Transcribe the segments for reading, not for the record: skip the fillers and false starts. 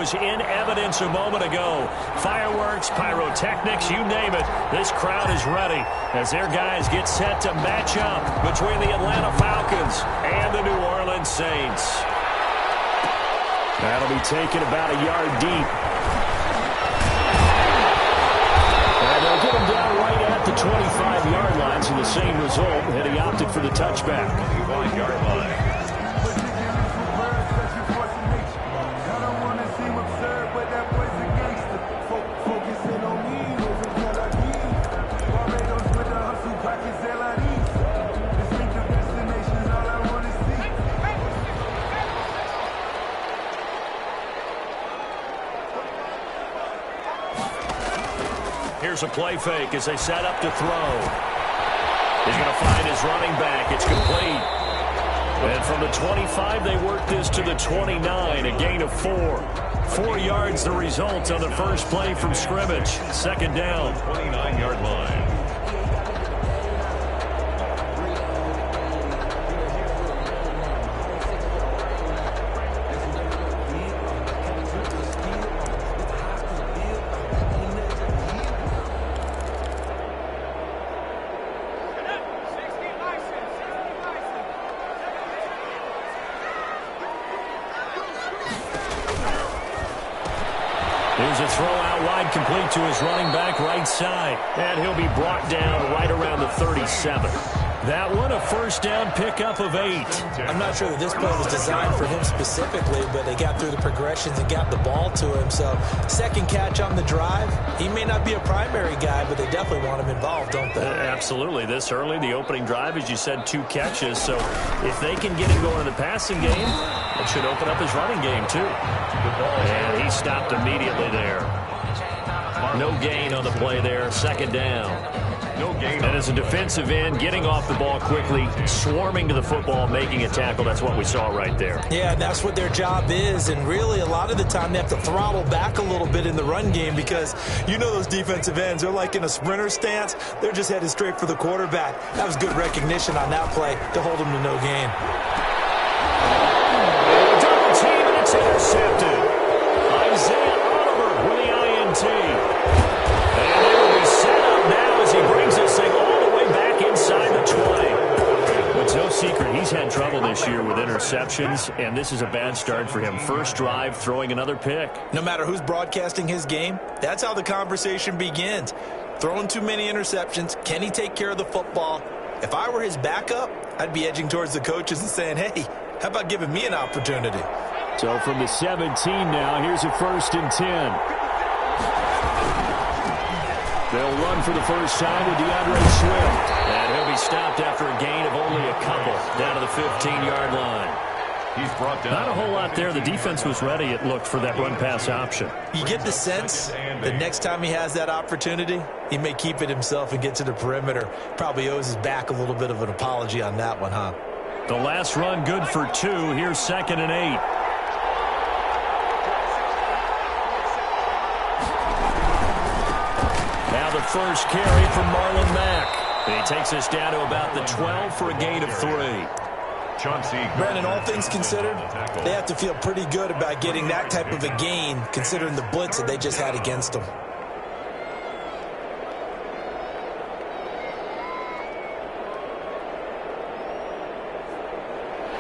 was in evidence a moment ago. Fireworks, pyrotechnics, you name it. This crowd is ready as their guys get set to match up between the Atlanta Falcons and the New Orleans Saints. That'll be taken about a yard deep. And they'll get him down right at the 25-yard line, so the same result, and he opted for the touchback. 25-yard line. Here's a play fake as they set up to throw. He's going to find his running back. It's complete. And from the 25, they work this to the 29, a gain of 4. 4 yards the result on the first play from scrimmage. Second down. 29-yard line. Here's a throw out wide, complete to his running back right side. And he'll be brought down right around the 37. That one, a first down pickup of 8. I'm not sure that this play was designed for him specifically, but they got through the progressions and got the ball to him. So second catch on the drive. He may not be a primary guy, but they definitely want him involved, don't they? Absolutely. This early, the opening drive, as you said, 2 catches. So if they can get him going in the passing game, it should open up his running game too. And he stopped immediately there. No gain on the play there. Second down. No gain. And as a defensive end, getting off the ball quickly, swarming to the football, making a tackle, that's what we saw right there. Yeah, and that's what their job is. And really, a lot of the time, they have to throttle back a little bit in the run game because you know those defensive ends, they're like in a sprinter stance. They're just headed straight for the quarterback. That was good recognition on that play to hold him to no gain. Double team, and it's intercepted. Isaiah Oliver with the INT. And they will be set up now as he brings this thing all the way back inside the 20. It's no secret he's had trouble this year with interceptions, and this is a bad start for him. First drive, throwing another pick. No matter who's broadcasting his game, that's how the conversation begins. Throwing too many interceptions, can he take care of the football? If I were his backup, I'd be edging towards the coaches and saying, hey, how about giving me an opportunity? So from the 17 now, here's a 1st and 10. They'll run for the first time with DeAndre Swift. And he'll be stopped after a gain of only a couple down to the 15-yard line. He's brought down. Not a whole lot there. The defense was ready, it looked, for that run-pass option. You get the sense that next time he has that opportunity, he may keep it himself and get to the perimeter. Probably owes his back a little bit of an apology on that one, huh? The last run good for 2. Here's 2nd and 8. Now the first carry from Marlon Mack. And he takes us down to about the 12 for a gain of 3. Brandon, all things considered, they have to feel pretty good about getting that type of a gain, considering the blitz that they just had against them.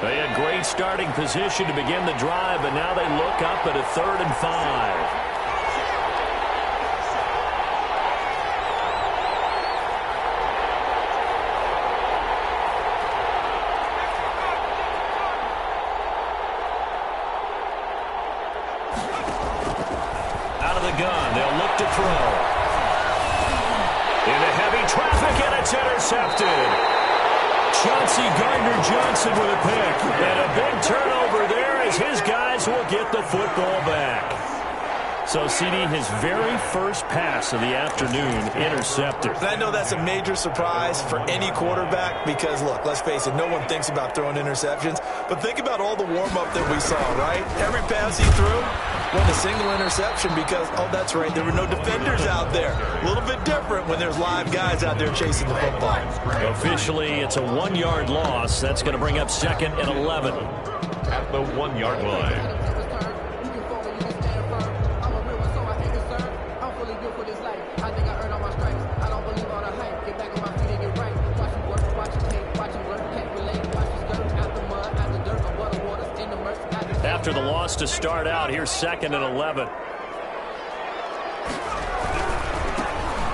They had great starting position to begin the drive, but now they look up at a 3rd and 5. Gun. They'll look to throw. Into heavy traffic, and it's intercepted. Chauncey Gardner-Johnson with a pick. And a big turnover there as his guys will get the football back. So, CD, his very first pass of the afternoon intercepted. And I know that's a major surprise for any quarterback because, look, let's face it, no one thinks about throwing interceptions. But think about all the warm-up that we saw, right? Every pass he threw went a single interception because, oh, that's right, there were no defenders out there. A little bit different when there's live guys out there chasing the football. Officially, it's a 1-yard loss. That's going to bring up 2nd and 11. At the 1-yard line. start out. Here's 2nd and 11.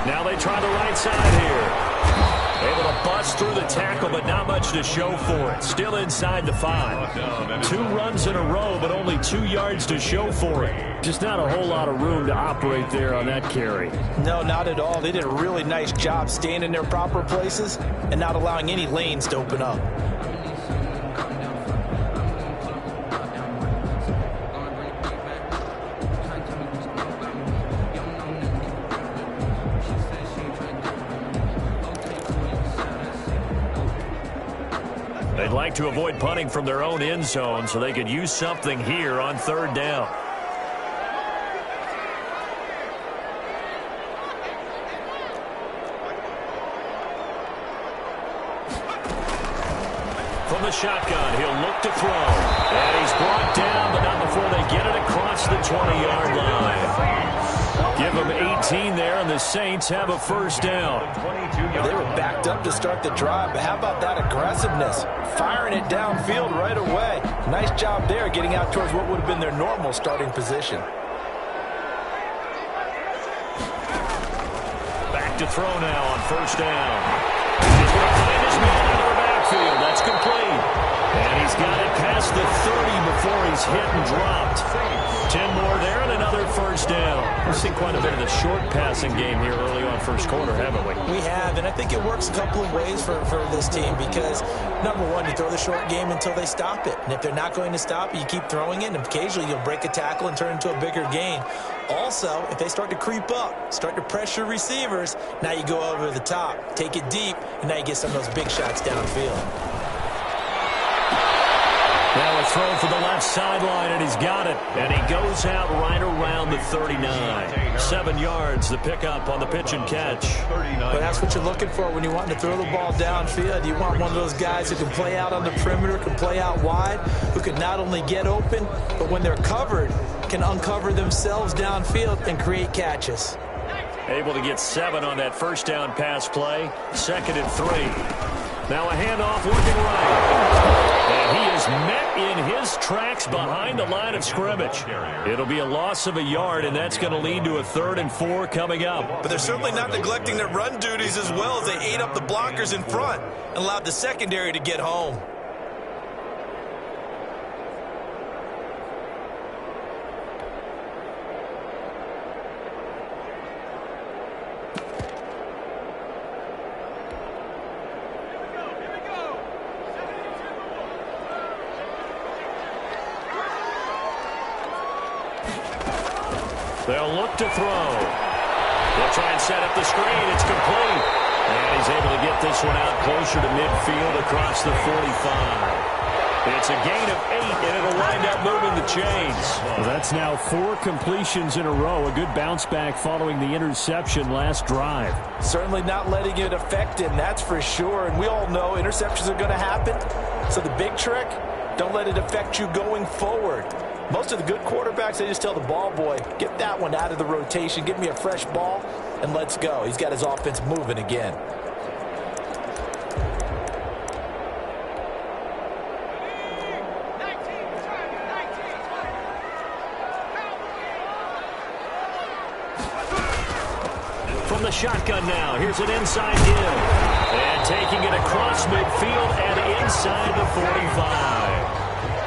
Now they try the right side here. Able to bust through the tackle, but not much to show for it. Still inside the 5. 2 runs in a row, but only 2 yards to show for it. Just not a whole lot of room to operate there on that carry. No, not at all. They did a really nice job staying in their proper places and not allowing any lanes to open up. They'd like to avoid punting from their own end zone so they could use something here on 3rd down. From the shotgun, he'll look to throw. And he's brought down, but not before they get it across the 20-yard line. Give them 18 there, and the Saints have a 1st down. They were backed up to start the drive, but how about that aggressiveness? Firing it downfield right away. Nice job there getting out towards what would have been their normal starting position. Back to throw now on 1st down. He's going to find his man out of the backfield. That's complete. And he's got it past the 30 before he's hit and dropped. 10 more there and another 1st down. We've seen quite a bit of the short passing game here early on 1st quarter, haven't we? We have, and I think it works a couple of ways for this team because, number one, you throw the short game until they stop it. And if they're not going to stop it, you keep throwing it, and occasionally you'll break a tackle and turn into a bigger gain. Also, if they start to creep up, start to pressure receivers, now you go over the top, take it deep, and now you get some of those big shots downfield. Now a throw for the left sideline, and he's got it. And he goes out right around the 39. 7 yards, the pickup on the pitch and catch. But that's what you're looking for when you want to throw the ball downfield. You want one of those guys who can play out on the perimeter, can play out wide, who can not only get open, but when they're covered, can uncover themselves downfield and create catches. Able to get 7 on that 1st down pass play. 2nd and 3. Now a handoff looking right. And he is met in his tracks behind the line of scrimmage. It'll be a loss of a yard, and that's going to lead to a 3rd and 4 coming up. But they're certainly not neglecting their run duties as well as they ate up the blockers in front and allowed the secondary to get home. They'll look to throw. They'll try and set up the screen. It's complete. And he's able to get this one out closer to midfield across the 45. It's a gain of 8, and it'll wind up moving the chains. Well, that's now 4 completions in a row. A good bounce back following the interception last drive. Certainly not letting it affect him, that's for sure. And we all know interceptions are going to happen. So the big trick, don't let it affect you going forward. Most of the good quarterbacks, they just tell the ball boy, get that one out of the rotation, give me a fresh ball, and let's go. He's got his offense moving again. From the shotgun now, here's an inside give. And taking it across midfield and inside the 45.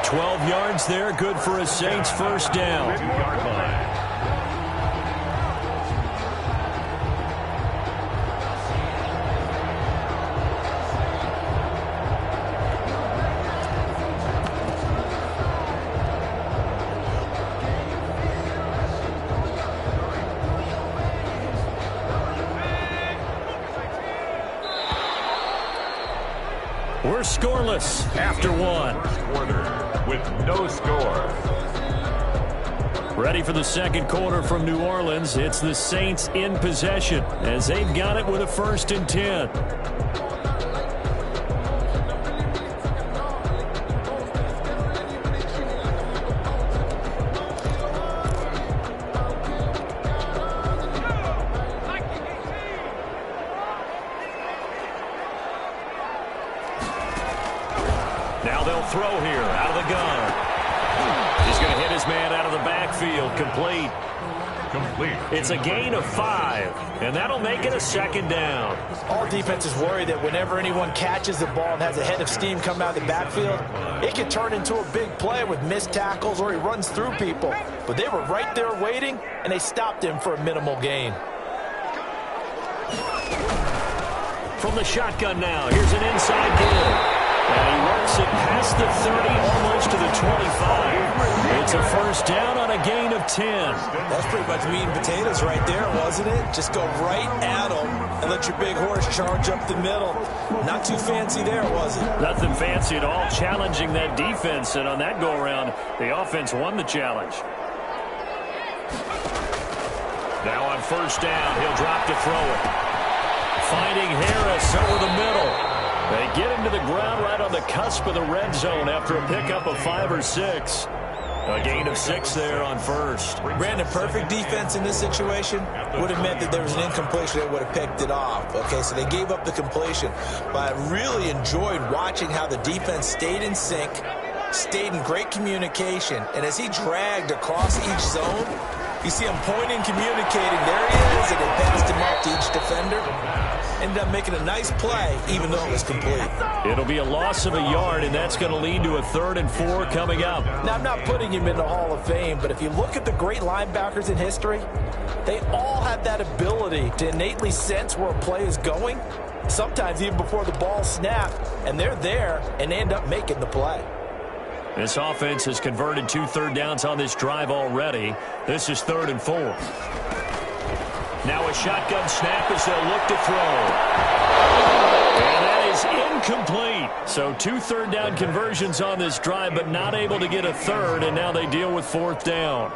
12 yards there, good for a Saints 1st down. 2-yard line. We're scoreless after 1. Quarter with no score. Ready for the 2nd quarter from New Orleans. It's the Saints in possession as they've got it with a 1st and 10. Now they'll throw here out of the gun. He's going to hit his man field, complete. It's a gain of 5, and that'll make it a 2nd down. All defenses worry that whenever anyone catches the ball and has a head of steam come out of the backfield, it can turn into a big play with missed tackles or he runs through people. But they were right there waiting, and they stopped him for a minimal gain. From the shotgun now, here's an inside ball. And he works it past the 30, almost to the 25. It's a 1st down on a gain of 10. That's pretty much meat and potatoes right there, wasn't it? Just go right at them and let your big horse charge up the middle. Not too fancy there, was it? Nothing fancy at all, challenging that defense. And on that go-around, the offense won the challenge. Now on 1st down, he'll drop to throw it. Finding Harris over the middle. They get him to the ground right on the cusp of the red zone after a pickup of 5 or 6. A gain of 6 there on 1st. Brandon, perfect defense in this situation would have meant that there was an incompletion that would have picked it off. Okay, so they gave up the completion. But I really enjoyed watching how the defense stayed in sync, stayed in great communication, and as he dragged across each zone, you see him pointing, communicating. There he is, and they passed him up to each defender. Ended up making a nice play, even though it was complete. It'll be a loss of a yard, and that's going to lead to a 3rd and 4 coming up. Now, I'm not putting him in the Hall of Fame, but if you look at the great linebackers in history, they all have that ability to innately sense where a play is going, sometimes even before the ball snapped, and they're there, and they end up making the play. This offense has converted 2 3rd downs on this drive already. This is 3rd and 4. Now a shotgun snap as they'll look to throw. And that is incomplete. So 2 3rd down conversions on this drive, but not able to get a 3rd, and now they deal with 4th down.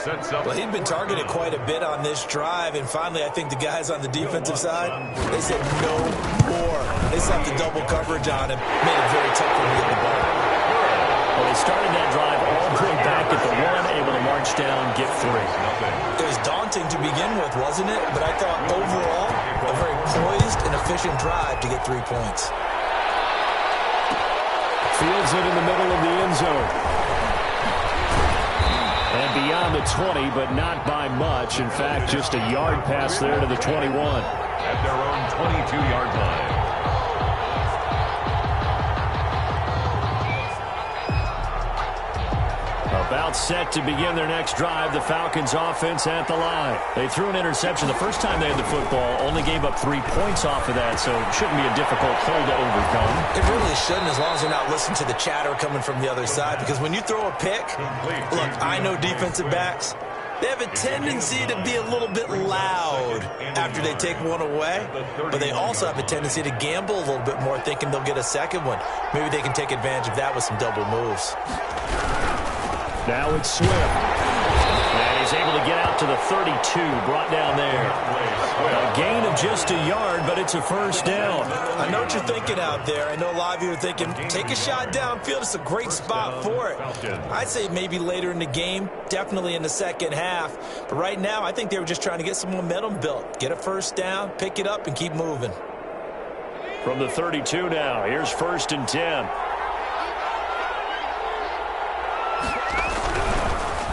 Well, he'd been targeted quite a bit on this drive, and finally I think the guys on the defensive side, they said no more. They slapped the double coverage on him, made it very tough for him to get the ball. Well, they started that drive all the way back at the 1, able to march down, get 3. It was daunting to begin with, wasn't it? But I thought overall, a very poised and efficient drive to get 3 points. Fields it in the middle of the end zone. And beyond the 20, but not by much. In fact, just a yard pass there to the 21. At their own 22-yard line. About set to begin their next drive, the Falcons offense at the line. They threw an interception the first time they had the football, only gave up 3 points off of that, so it shouldn't be a difficult hole to overcome. It really shouldn't, as long as they're not listening to the chatter coming from the other side, because when you throw a pick, look, I know defensive backs, they have a tendency to be a little bit loud after they take one away, but they also have a tendency to gamble a little bit more, thinking they'll get a second one. Maybe they can take advantage of that with some double moves. Now it's Swift. And he's able to get out to the 32, brought down there. A gain of just a yard, but it's a 1st down. I know what you're thinking out there. I know a lot of you are thinking, take a shot downfield. It's a great spot for it. I'd say maybe later in the game, definitely in the second half. But right now, I think they were just trying to get some momentum built. Get a 1st down, pick it up, and keep moving. From the 32 now, here's 1st and 10.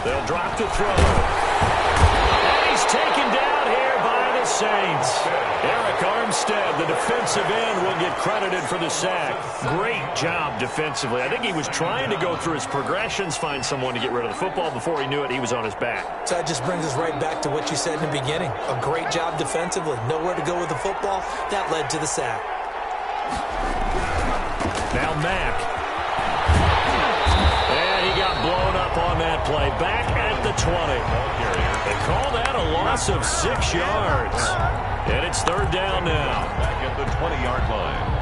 They'll drop to throw. And he's taken down here by the Saints. Eric Armstead, the defensive end, will get credited for the sack. Great job defensively. I think he was trying to go through his progressions, find someone to get rid of the football. Before he knew it, he was on his back. So that just brings us right back to what you said in the beginning. A great job defensively. Nowhere to go with the football. That led to the sack. Now Mack. Blown up on that play. Back at the 20. They call that a loss of 6 yards. And it's 3rd down now. Back at the 20-yard line.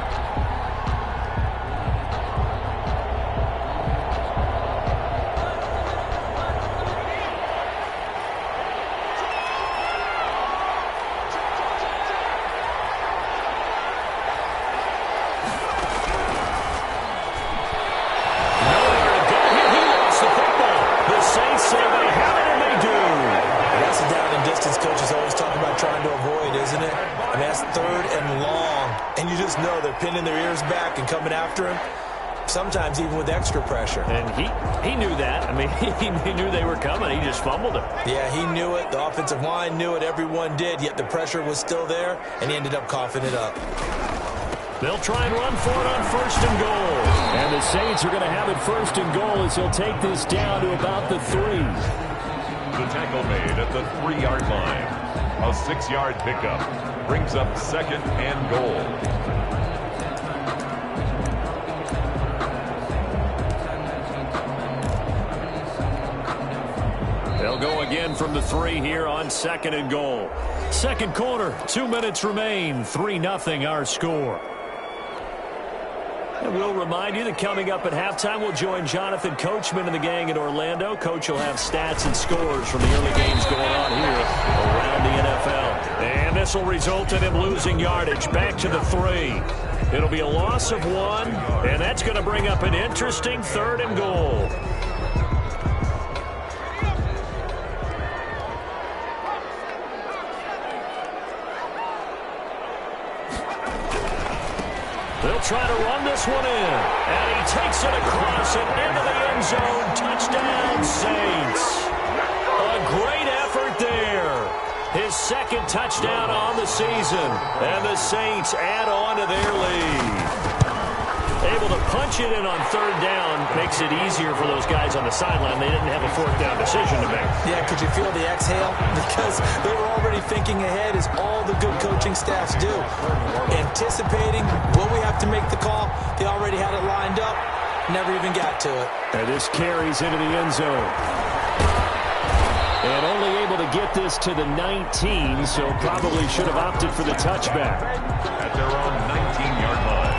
Pinning their ears back and coming after him. sometimes even with extra pressure. And he knew that. I mean, he knew they were coming. He just fumbled it. Yeah, he knew it. The offensive line knew it. Everyone did, yet the pressure was still there, and he ended up coughing it up. They'll try and run for it on 1st and goal. And the Saints are going to have it 1st and goal as he'll take this down to about the 3. The tackle made at the 3-yard line. A 6-yard pickup brings up 2nd and goal. They'll go again from the 3 here on 2nd and goal. Second quarter, 2 minutes remain. 3-0 our score. And we'll remind you that coming up at halftime, we'll join Jonathan Coachman and the gang in Orlando. Coach will have stats and scores from the early games going on here around the NFL. And this will result in him losing yardage back to the 3. It'll be a loss of 1, and that's going to bring up an interesting 3rd and goal. They'll try to run this one in. And he takes it across and into the end zone. Touchdown, Saints. A great effort there. His 2nd touchdown on the season. And the Saints add on to their lead. Able to punch it in on 3rd down makes it easier for those guys on the sideline. They didn't have a 4th down decision to make. Yeah, could you feel the exhale? Because they were already thinking ahead, as all the good coaching staffs do. Anticipating, will we have to make the call? They already had it lined up. Never even got to it. And this carries into the end zone. And only able to get this to the 19, so probably should have opted for the touchback. At their own 19-yard line.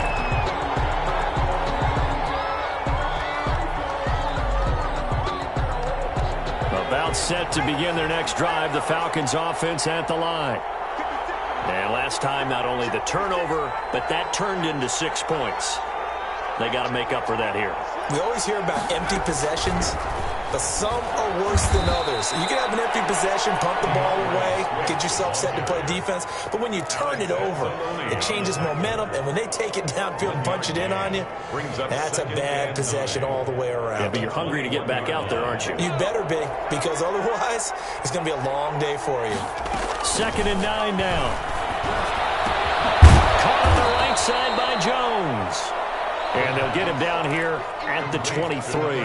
About set to begin their next drive, the Falcons offense at the line. And last time, not only the turnover, but that turned into 6 points. They got to make up for that here. We always hear about empty possessions, but some are worse than others. You can have an empty possession, pump the ball away, get yourself set to play defense, but when you turn it over, it changes momentum, and when they take it downfield and punch it in on you, that's a bad possession all the way around. Yeah, but you're hungry to get back out there, aren't you? You better be, because otherwise, it's going to be a long day for you. 2nd and 9 now. Caught on the right side by Jones. And they'll get him down here at the 23.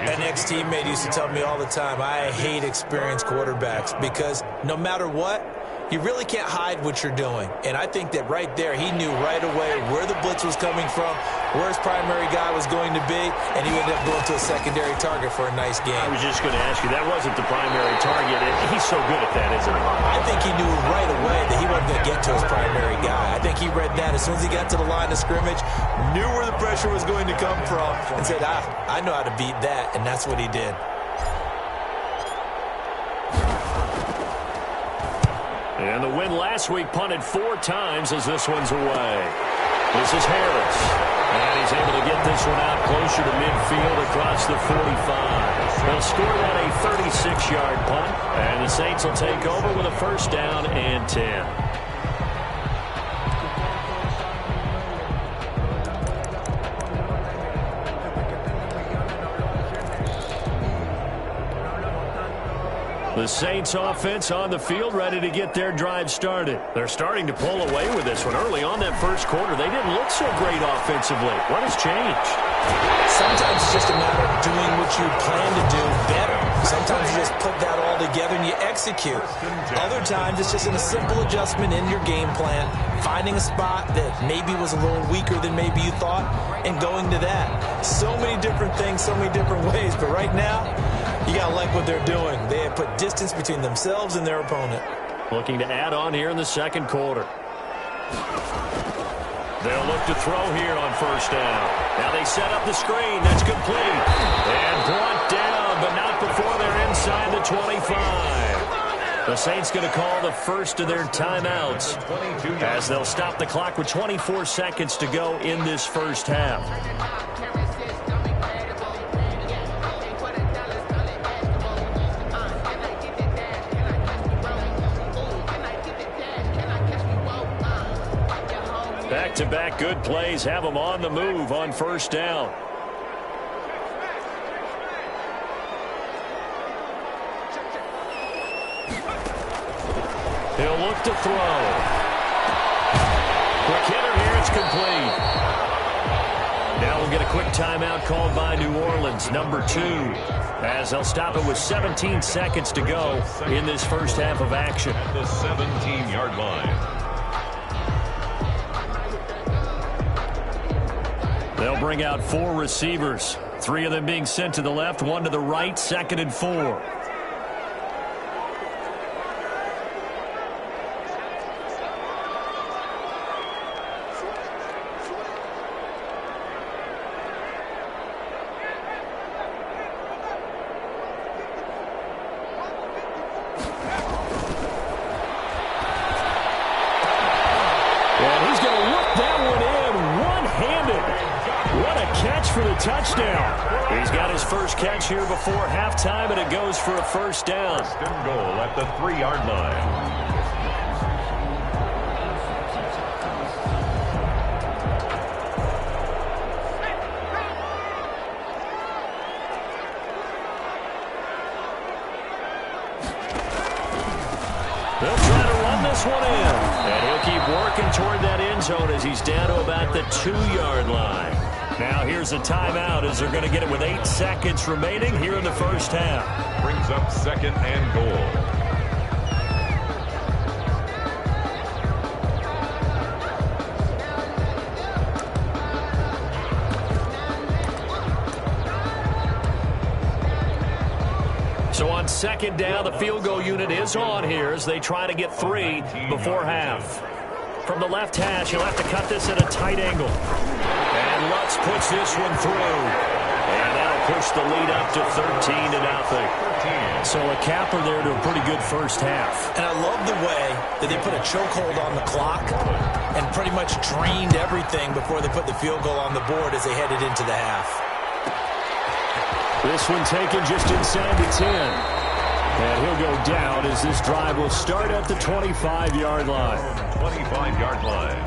An ex-teammate used to tell me all the time, I hate experienced quarterbacks because no matter what, you really can't hide what you're doing. And I think that right there, he knew right away where the blitz was coming from, where his primary guy was going to be, and he ended up going to a secondary target for a nice game. I was just going to ask you, that wasn't the primary target. He's so good at that, isn't he? I think he knew right away that he wasn't going to get to his primary guy. I think he read that as soon as he got to the line of scrimmage, knew where the pressure was going to come from, and said, I know how to beat that, and that's what he did. And the win last week punted 4 times as this one's away. This is Harris. And he's able to get this one out closer to midfield across the 45. They'll score that a 36-yard punt. And the Saints will take over with a 1st down and 10. The Saints offense on the field, ready to get their drive started. They're starting to pull away with this one. Early on that first quarter, they didn't look so great offensively. What has changed? Sometimes it's just a matter of doing what you plan to do better. Sometimes you just put that all together and you execute. Other times it's just a simple adjustment in your game plan, finding a spot that maybe was a little weaker than maybe you thought, and going to that. So many different things, so many different ways, but right now, you got to like what they're doing. They have put distance between themselves and their opponent. Looking to add on here in the second quarter. They'll look to throw here on 1st down. Now they set up the screen. That's complete. And brought down, but not before they're inside the 25. The Saints going to call the first of their timeouts as they'll stop the clock with 24 seconds to go in this first half. Back Back-to-back good plays have him on the move on first down. He'll look to throw. Quick hitter here. It's complete. Now we'll get a quick timeout called by New Orleans, number 2, as they'll stop it with 17 seconds to go in this first half of action. At the 17-yard line. They'll bring out 4 receivers, 3 of them being sent to the left, 1 to the right, 2nd and 4. For the touchdown. He's got his first catch here before halftime, and it goes for a first down. First and goal at the 3-yard line. They'll try to run this one in, and he'll keep working toward that end zone as he's down to about the 2-yard line. Now here's a timeout as they're going to get it with 8 seconds remaining here in the first half. Brings up 2nd and goal. So on 2nd down, the field goal unit is on here as they try to get 3 before half. From the left hash, he'll have to cut this at a tight angle. And Lutz puts this one through. And that'll push the lead up to 13-0. So a capper there to a pretty good first half. And I love the way that they put a chokehold on the clock and pretty much drained everything before they put the field goal on the board as they headed into the half. This one taken just inside the 10. And he'll go down as this drive will start at the 25-yard line. 25-yard line.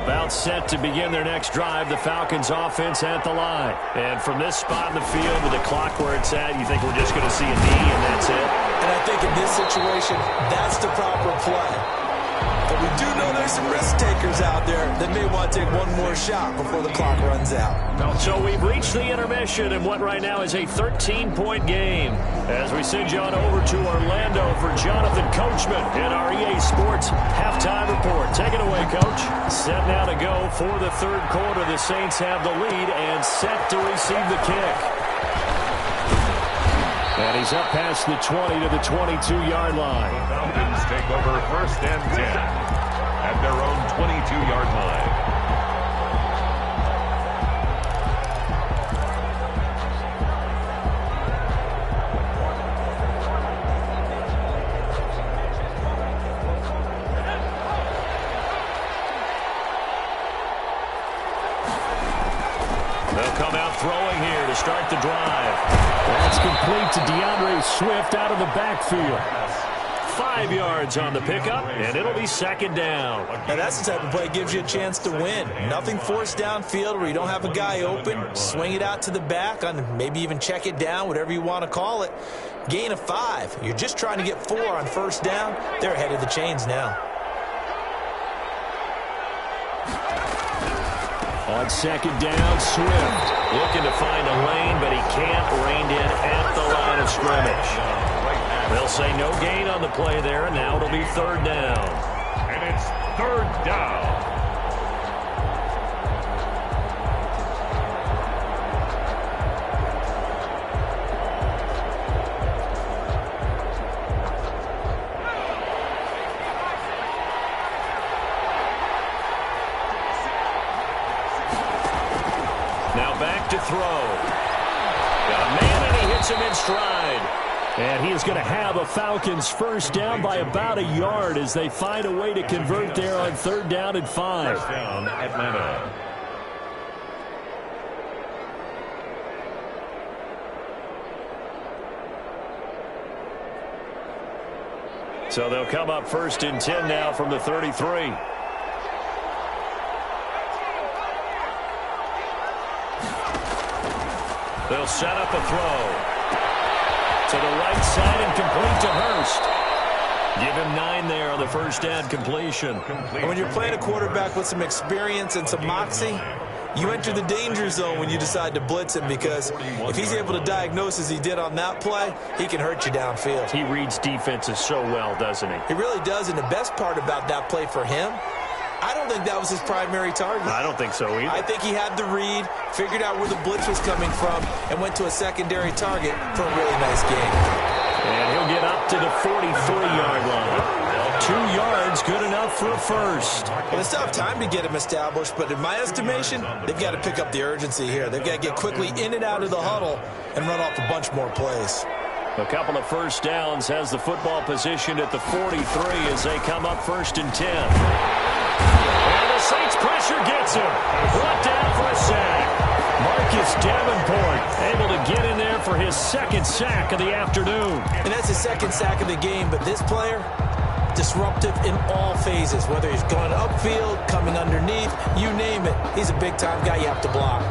About set to begin their next drive, the Falcons offense at the line. And from this spot in the field with the clock where it's at, you think we're just going to see a knee and that's it? And I think in this situation, that's the proper play. But we do know there's some risk takers out there that may want to take one more shot before the clock runs out. So we've reached the intermission in what right now is a 13-point game. As we send you on over to Orlando for Jonathan Coachman in our EA Sports halftime report. Take it away, Coach. Set now to go for the third quarter. The Saints have the lead and set to receive the kick. And he's up past the 20 to the 22-yard line. The Falcons take over 1st and 10 at their own 22-yard line. They'll come out throwing here to start the drive. That's complete to DeAndre Swift out of the backfield. 5 yards on the pickup, and it'll be 2nd down. Now that's the type of play that gives you a chance to win. Nothing forced downfield where you don't have a guy open. Swing it out to the back, on maybe even check it down, whatever you want to call it. Gain of 5. You're just trying to get 4 on first down. They're ahead of the chains now. On 2nd down, Swift looking to find a lane, but he can't. Reined in at the line of scrimmage. They'll say no gain on the play there, and now it'll be 3rd down. And it's 3rd down. Now back to throw. Got a man, and he hits him in stride. And he is going to have a Falcons first down by about a yard as they find a way to convert there on 3rd down and 5. First down, Atlanta. So they'll come up 1st and 10 now from the 33. They'll set up a throw to the right side and complete to Hurst. Give him 9 there on the first down completion. And when you're playing a quarterback with some experience and some moxie, you enter the danger zone when you decide to blitz him, because if he's able to diagnose as he did on that play, he can hurt you downfield. He reads defenses so well, doesn't he? He really does, and the best part about that play for him, I don't think that was his primary target. I don't think so either. I think he had the read, figured out where the blitz was coming from, and went to a secondary target for a really nice game. And he'll get up to the 43-yard line. 2 yards, good enough for a first. Well, they still have time to get him established, but in my estimation, they've got to pick up the urgency here. They've got to get quickly in and out of the huddle and run off a bunch more plays. A couple of first downs, has the football positioned at the 43 as they come up 1st and 10. And the Saints pressure gets him. Brought down for a sack. Marcus Davenport able to get in there for his 2nd sack of the afternoon. And that's his 2nd sack of the game, but this player, disruptive in all phases, whether he's going upfield, coming underneath, you name it. He's a big-time guy you have to block.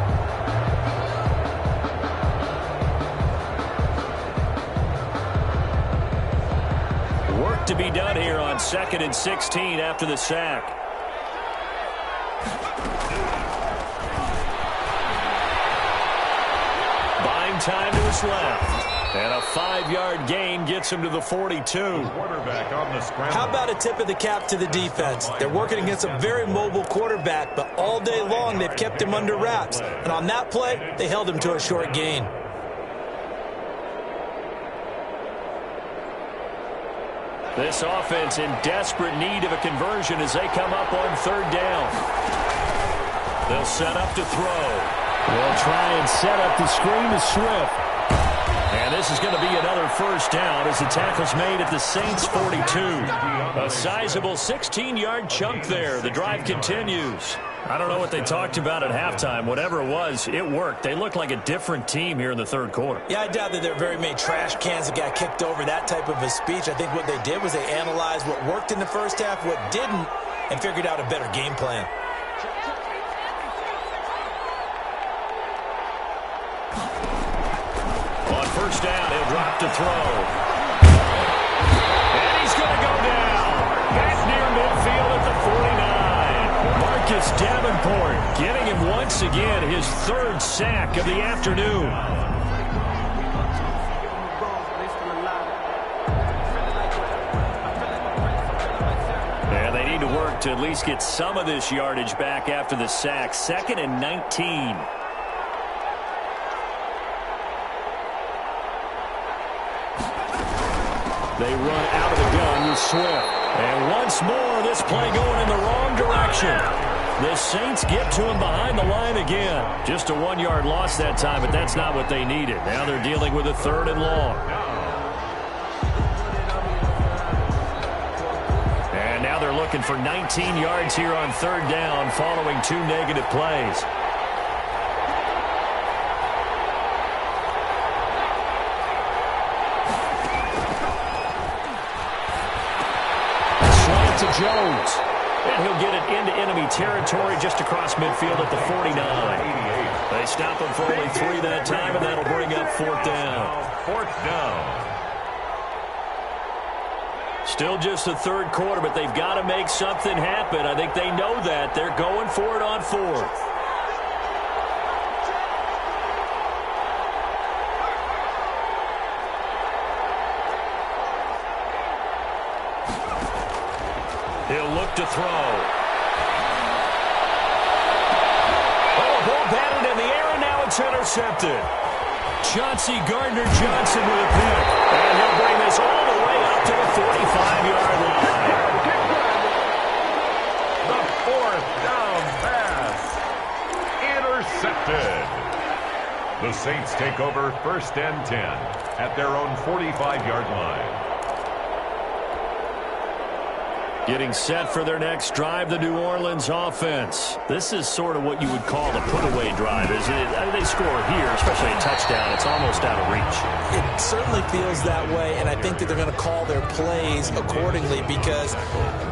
Work to be done here on 2nd and 16 after the sack. Buying time to his left. And a 5-yard gain gets him to the 42. Quarterback on the scramble. How about a tip of the cap to the defense? They're working against a very mobile quarterback, but all day long they've kept him under wraps. And on that play, they held him to a short gain. This offense in desperate need of a conversion as they come up on 3rd down. They'll set up to throw. They'll try and set up the screen to Swift. And this is going to be another first down as the tackle's made at the Saints 42. A sizable 16-yard chunk there. The drive continues. I don't know what they talked about at halftime. Whatever it was, it worked. They look like a different team here in the 3rd quarter. Yeah, I doubt that there are very many trash cans that got kicked over, that type of a speech. I think what they did was they analyzed what worked in the first half, what didn't, and figured out a better game plan. On 1st down, he'll drop to throw. And he's going to go down. Back near midfield at the 49. Marcus Davenport getting him once again his 3rd sack of the afternoon. And they need to work to at least get some of this yardage back after the sack. 2nd and 19. They run out of the gun with Swift. And once more, this play going in the wrong direction. The Saints get to him behind the line again. Just a 1-yard loss that time, but that's not what they needed. Now they're dealing with a 3rd and long. And now they're looking for 19 yards here on 3rd down following 2 negative plays. To Jones. And he'll get it into enemy territory just across midfield at the 49. They stop him for only 3 that time, and that'll bring up 4th down. 4th down. Still just the 3rd quarter, but they've got to make something happen. I think they know that. They're going for it on 4th. He'll look to throw. Oh, ball batted in the air, and now it's intercepted. Chauncey Gardner-Johnson with a pick. And he'll bring this all the way up to the 45-yard line. The 4th down pass. Intercepted. The Saints take over 1st and 10 at their own 45-yard line. Getting set for their next drive, the New Orleans offense. This is sort of what you would call a put-away drive, isn't it? I mean, they score here, especially a touchdown. It's almost out of reach. It certainly feels that way, and I think that they're going to call their plays accordingly, because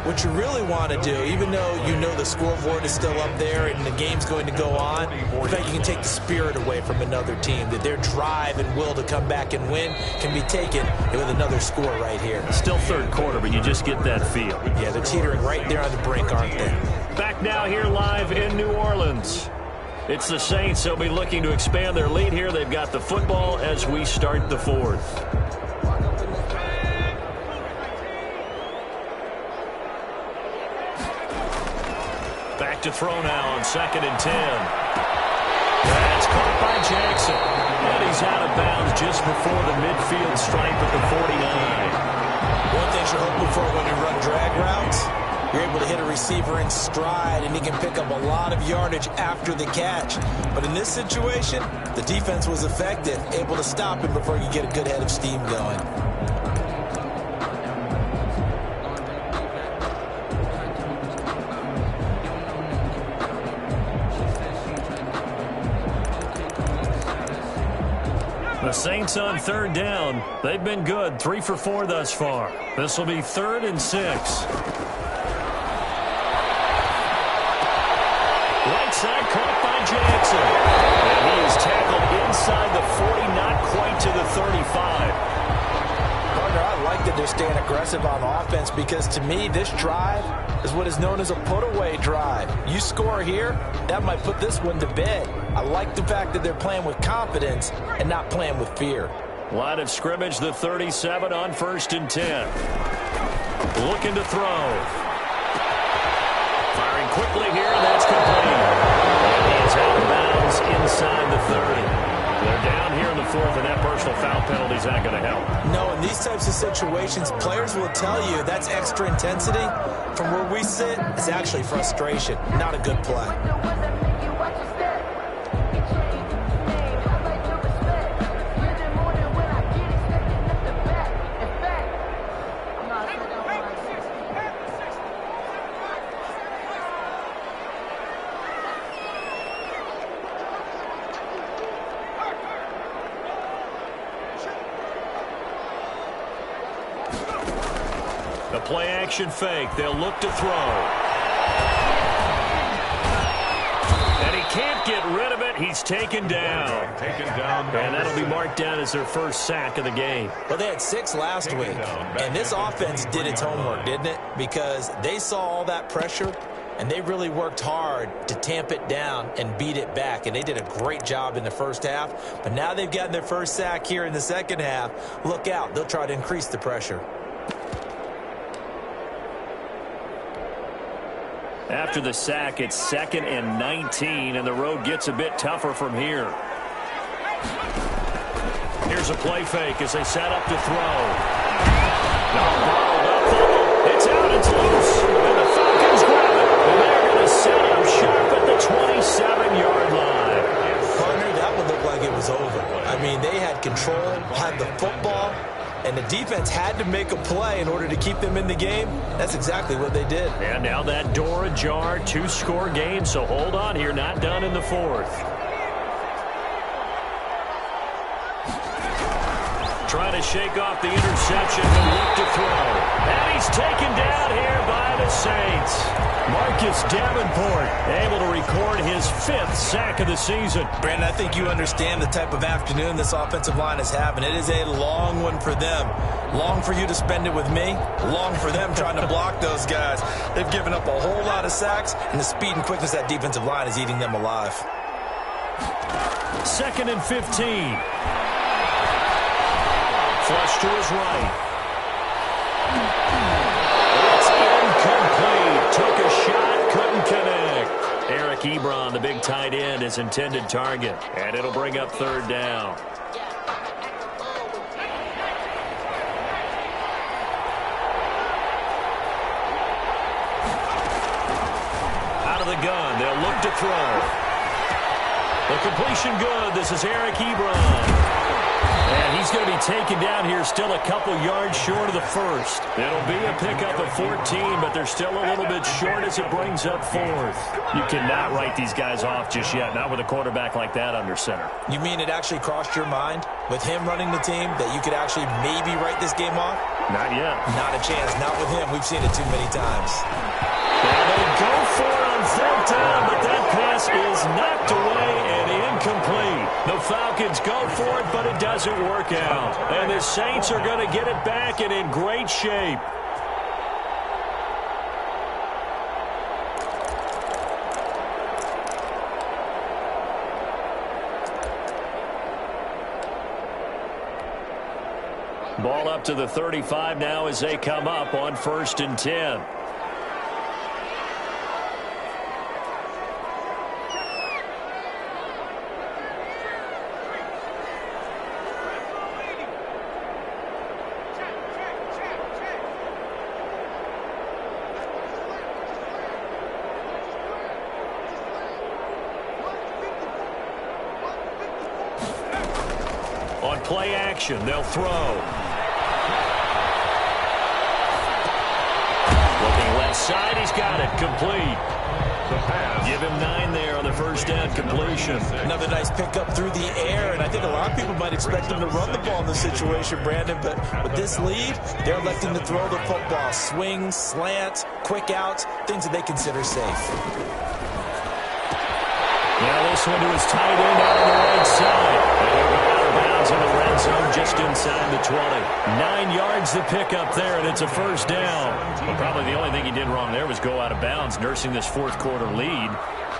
what you really want to do, even though you know the scoreboard is still up there and the game's going to go on, in fact, you can take the spirit away from another team, that their drive and will to come back and win can be taken with another score right here. Still third quarter, but you just get that feel. Yeah, they're teetering right there on the brink, aren't they? Back now here live in New Orleans. It's the Saints. They'll be looking to expand their lead here. They've got the football as we start the fourth. Back to throw now on 2nd and 10. That's caught by Jackson. And he's out of bounds just before the midfield stripe at the 49. One thing you're hoping for when you run drag routes, you're able to hit a receiver in stride, and he can pick up a lot of yardage after the catch. But in this situation, the defense was effective, able to stop him before you get a good head of steam going. The Saints on 3rd down. They've been good, 3 for 4 thus far. This will be 3rd and 6. Right side caught by Jackson. And he is tackled inside the 40, not quite to the 35. Partner, I like that they're staying aggressive on offense, because to me, this drive is what is known as a put-away drive. You score here, that might put this one to bed. I like the fact that they're playing with confidence and not playing with fear. Line of scrimmage, the 37 on 1st and 10. Looking to throw. Firing quickly here, and that's complete. And he is out of bounds inside the 30. They're down here in the 4th, and that personal foul penalty is not going to help. No, in these types of situations, players will tell you that's extra intensity. From where we sit, it's actually frustration, not a good play. The play-action fake. They'll look to throw. And he can't get rid of it. He's taken down. And that'll be marked down as their first sack of the game. Well, they had 6 last week, and this offense did its homework, didn't it? Because they saw all that pressure, and they really worked hard to tamp it down and beat it back. And they did a great job in the first half. But now they've gotten their first sack here in the second half. Look out. They'll try to increase the pressure. After the sack, it's 2nd and 19, and the road gets a bit tougher from here. Here's a play fake as they set up to throw. It's out, it's loose, and the Falcons grab it, and they're going to set up sharp at the 27-yard line. Partner, that one looked like it was over. I mean, they had control, had the football, and the defense had to make a play in order to keep them in the game. That's exactly what they did. And now that door ajar, 2-score game, so hold on here, not done in the 4th. Trying to shake off the interception and look to throw. And he's taken down here by the Saints. Marcus Davenport able to record his 5th sack of the season. Brandon, I think you understand the type of afternoon this offensive line is having. It is a long one for them. Long for you to spend it with me. Long for them trying to block those guys. They've given up a whole lot of sacks, and the speed and quickness of that defensive line is eating them alive. 2nd and 15. Flush to his right. It's incomplete. Took a shot, couldn't connect. Eric Ebron, the big tight end, his intended target. And it'll bring up 3rd down. Out of the gun, they'll look to throw. The completion good. This is Eric Ebron. And he's going to be taken down here, still a couple yards short of the first. It'll be a pickup of 14, but they're still a little bit short as it brings up fourth. You cannot write these guys off just yet, not with a quarterback like that under center. You mean it actually crossed your mind with him running the team that you could actually maybe write this game off? Not yet. Not a chance. Not with him. We've seen it too many times. Now they go for it on fourth down, but that pass is knocked away and incomplete. The Falcons go for it, but it doesn't work out. And the Saints are going to get it back and in great shape. Ball up to the 35 now as they come up on 1st and 10. On play action, they'll throw. Side, he's got it, complete. Give him 9 there on the first down completion. Another nice pickup through the air, and I think a lot of people might expect him to run the ball in this situation, Brandon, but with this lead, they're electing to throw the football. Swings, slants, quick outs, things that they consider safe. Now this one to his tight end out on the right side. They'll go out of bounds in the red zone just inside the 20. 9 yards to pick up there, and it's a first down. Well, probably the only thing he did wrong there was go out of bounds, nursing this fourth quarter lead.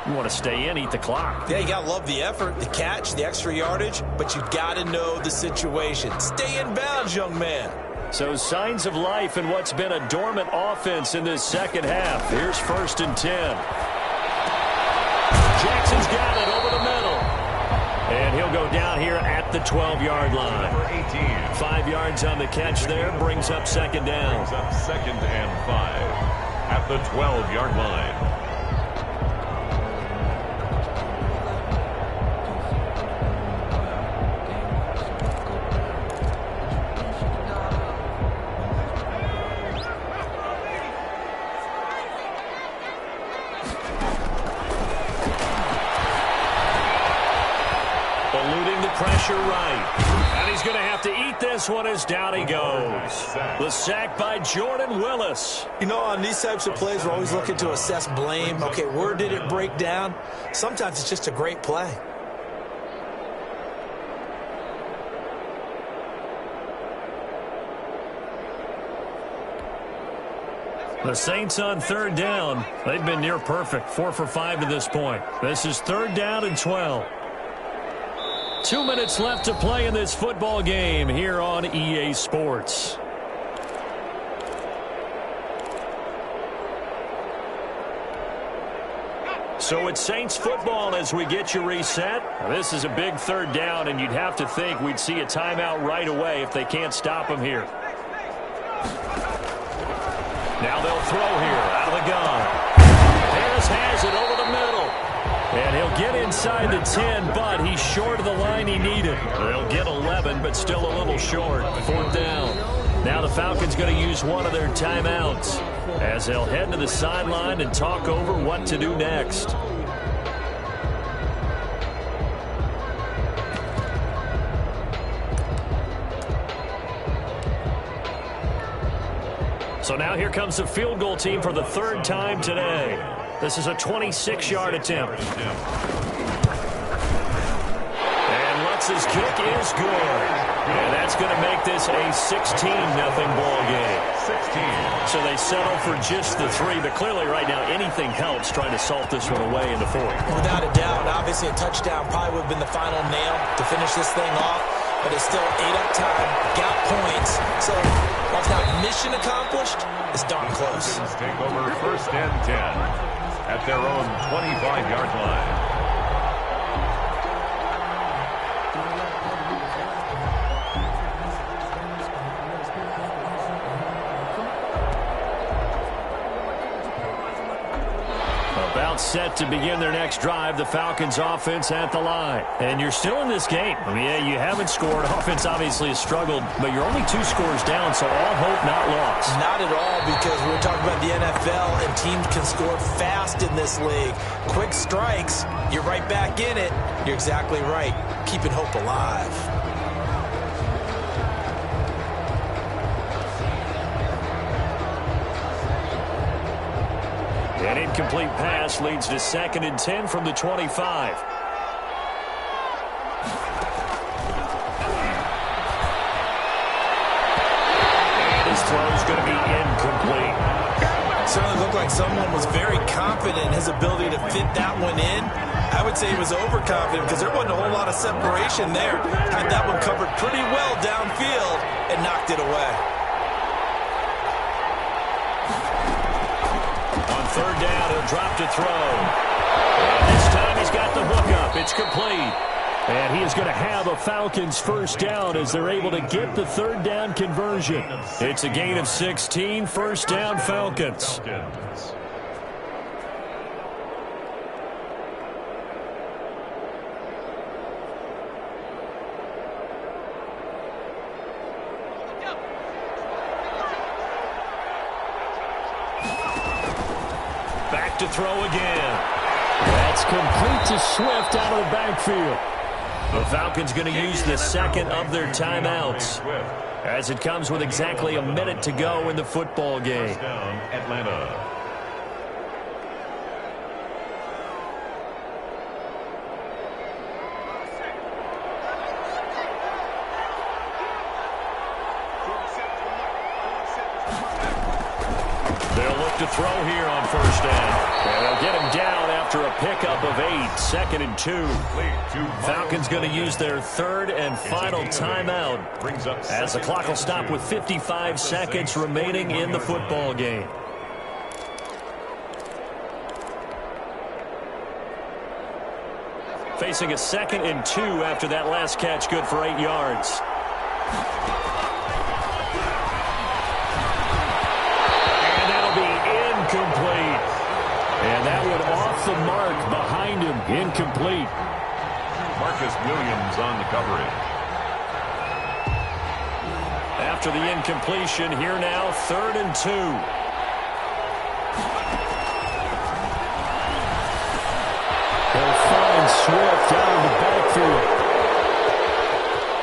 You want to stay in, eat the clock. Yeah, you got to love the effort, the catch, the extra yardage, but you got to know the situation. Stay in bounds, young man. So signs of life in what's been a dormant offense in this second half. Here's 1st and 10. Jackson's got it over the middle. And he'll go down here at the 12-yard line. 5 yards on the catch there, brings up 2nd down. Brings up 2nd and 5 at the 12-yard line. Pressure right. And he's going to have to eat this one as down he goes. The sack by Jordan Willis. You know, on these types of plays, we're always looking to assess blame. Okay, where did it break down? Sometimes it's just a great play. The Saints on 3rd down. They've been near perfect. 4 for 5 to this point. This is 3rd down and 12. 2 minutes left to play in this football game here on EA Sports. So it's Saints football as we get you reset. This is a big 3rd down, and you'd have to think we'd see a timeout right away if they can't stop them here. Now they'll throw here out of the gun. Harris has it over the middle. And he'll get inside the 10, but he's short of the line he needed. They'll get 11, but still a little short. 4th down. Now the Falcons going to use one of their timeouts as they'll head to the sideline and talk over what to do next. So now here comes the field goal team for the 3rd time today. This is a 26-yard attempt. And Lutz's kick is good. And that's going to make this a 16-0 ball game. 16. So they settle for just the 3, but clearly right now anything helps trying to salt this one away in the 4th. Without a doubt, obviously a touchdown probably would have been the final nail to finish this thing off, but it's still ate up time, got points. So while it's not mission accomplished, it's darn close. Take over 1st and 10. At their own 25-yard line. About set to begin their next drive, the Falcons offense at the line. And you're still in this game. I mean, yeah, you haven't scored. Offense obviously has struggled, but you're only 2 scores down, so all hope not lost. Not at all, because we're talking about the NFL, and teams can score fast in this league. Quick strikes, you're right back in it. You're exactly right. Keeping hope alive. An incomplete pass leads to 2nd and 10 from the 25. And his throw is going to be incomplete. Certainly looked like someone was very confident in his ability to fit that one in. I would say he was overconfident because there wasn't a whole lot of separation there. Had that one covered pretty well downfield and knocked it away. On 3rd down, he'll drop to throw. And this time he's got the hook up. It's complete. And he is going to have a Falcons first down as they're able to get the 3rd down conversion. It's a gain of 16, first down Falcons. Back to throw again. That's complete to Swift out of the backfield. The Falcons going to use the 2nd of their timeouts as it comes with exactly a minute to go in the football game. Down, Atlanta. They'll look to throw here on 1st down. And they'll get him down after a pickup of 8, 2nd and 2. Falcons going to use their 3rd and final timeout as the clock will stop with 55 seconds remaining in the football game. Facing a 2nd and 2 after that last catch, good for 8 yards. Incomplete. And that one off the mark behind him. Incomplete. Marcus Williams on the coverage. After the incompletion, here now, 3rd and 2. They'll find Swift out of the backfield.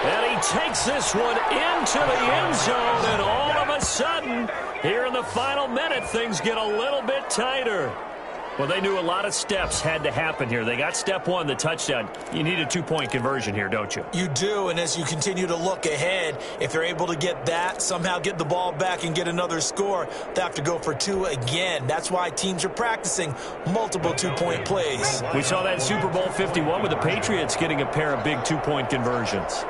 And he takes this one into the end zone, and all of a sudden, here in the final minute, things get a little bit tighter. Well, they knew a lot of steps had to happen here. They got step 1, the touchdown. You need a 2-point conversion here, don't you? You do, and as you continue to look ahead, if they're able to get that, somehow get the ball back and get another score, they have to go for 2 again. That's why teams are practicing multiple 2-point plays. We saw that Super Bowl 51 with the Patriots getting a pair of big 2-point conversions.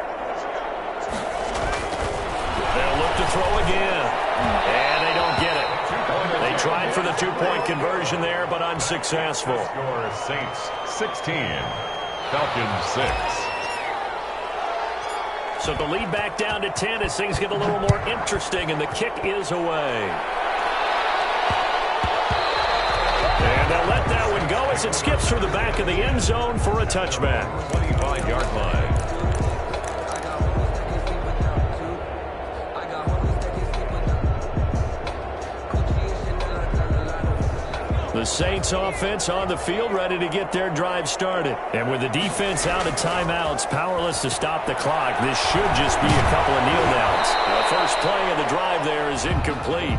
They'll look to throw again. And they don't get it. They tried for the 2-point conversion there, but unsuccessful. Score Saints 16, Falcons 6. So the lead back down to 10 as things get a little more interesting, and the kick is away. And they'll let that one go as it skips through the back of the end zone for a touchback. 25-yard line. The Saints offense on the field ready to get their drive started. And with the defense out of timeouts, powerless to stop the clock, this should just be a couple of kneel downs. The first play of the drive there is incomplete.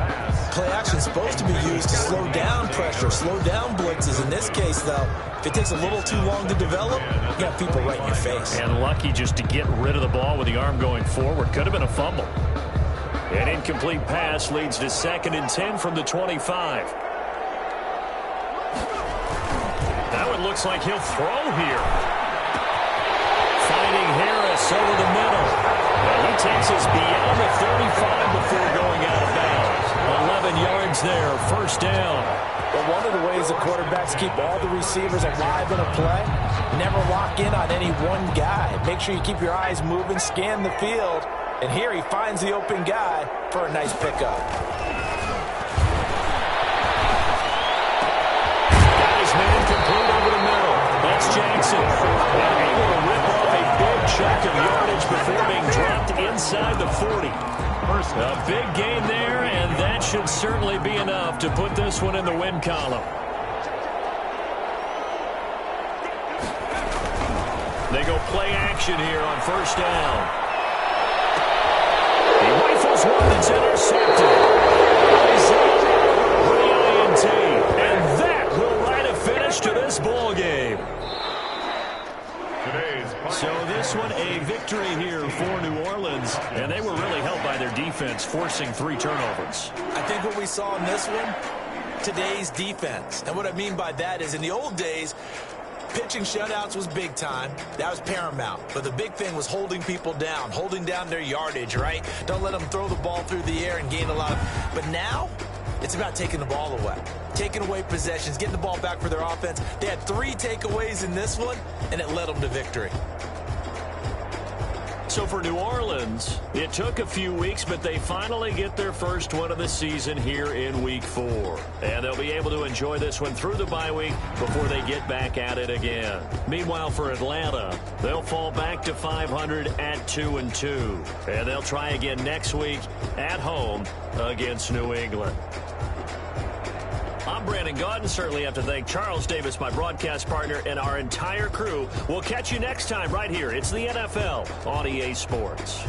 Play action is supposed to be used to slow down pressure, slow down blitzes. In this case, though, if it takes a little too long to develop, you got people right in your face. And lucky just to get rid of the ball with the arm going forward. Could have been a fumble. An incomplete pass leads to 2nd and 10 from the 25. That one looks like he'll throw here. Finding Harris over the middle. Well, he takes us beyond the 35 before going out of bounds. 11 yards there, first down. But one of the ways the quarterbacks keep all the receivers alive in a play, never lock in on any one guy. Make sure you keep your eyes moving, scan the field. And here he finds the open guy for a nice pickup. Jackson. And able to rip off a big chunk of yardage before being dropped inside the 40. A big gain there, and that should certainly be enough to put this one in the win column. They go play action here on first down. He rifles one that's intercepted. For the INT. And that will write a finish to this ball game. So this one a victory here for New Orleans. And they were really helped by their defense, forcing 3 turnovers. I think what we saw in this one, today's defense. And what I mean by that is in the old days, pitching shutouts was big time. That was paramount. But the big thing was holding people down, holding down their yardage, right? Don't let them throw the ball through the air and gain a lot of... But now, it's about taking the ball away. Taking away possessions, getting the ball back for their offense. They had 3 takeaways in this one, and it led them to victory. So for New Orleans, it took a few weeks, but they finally get their first one of the season here in Week 4. And they'll be able to enjoy this one through the bye week before they get back at it again. Meanwhile, for Atlanta, they'll fall back to 500 at 2-2. And they'll try again next week at home against New England. I'm Brandon Gaudin. Certainly have to thank Charles Davis, my broadcast partner, and our entire crew. We'll catch you next time right here. It's the NFL on EA Sports.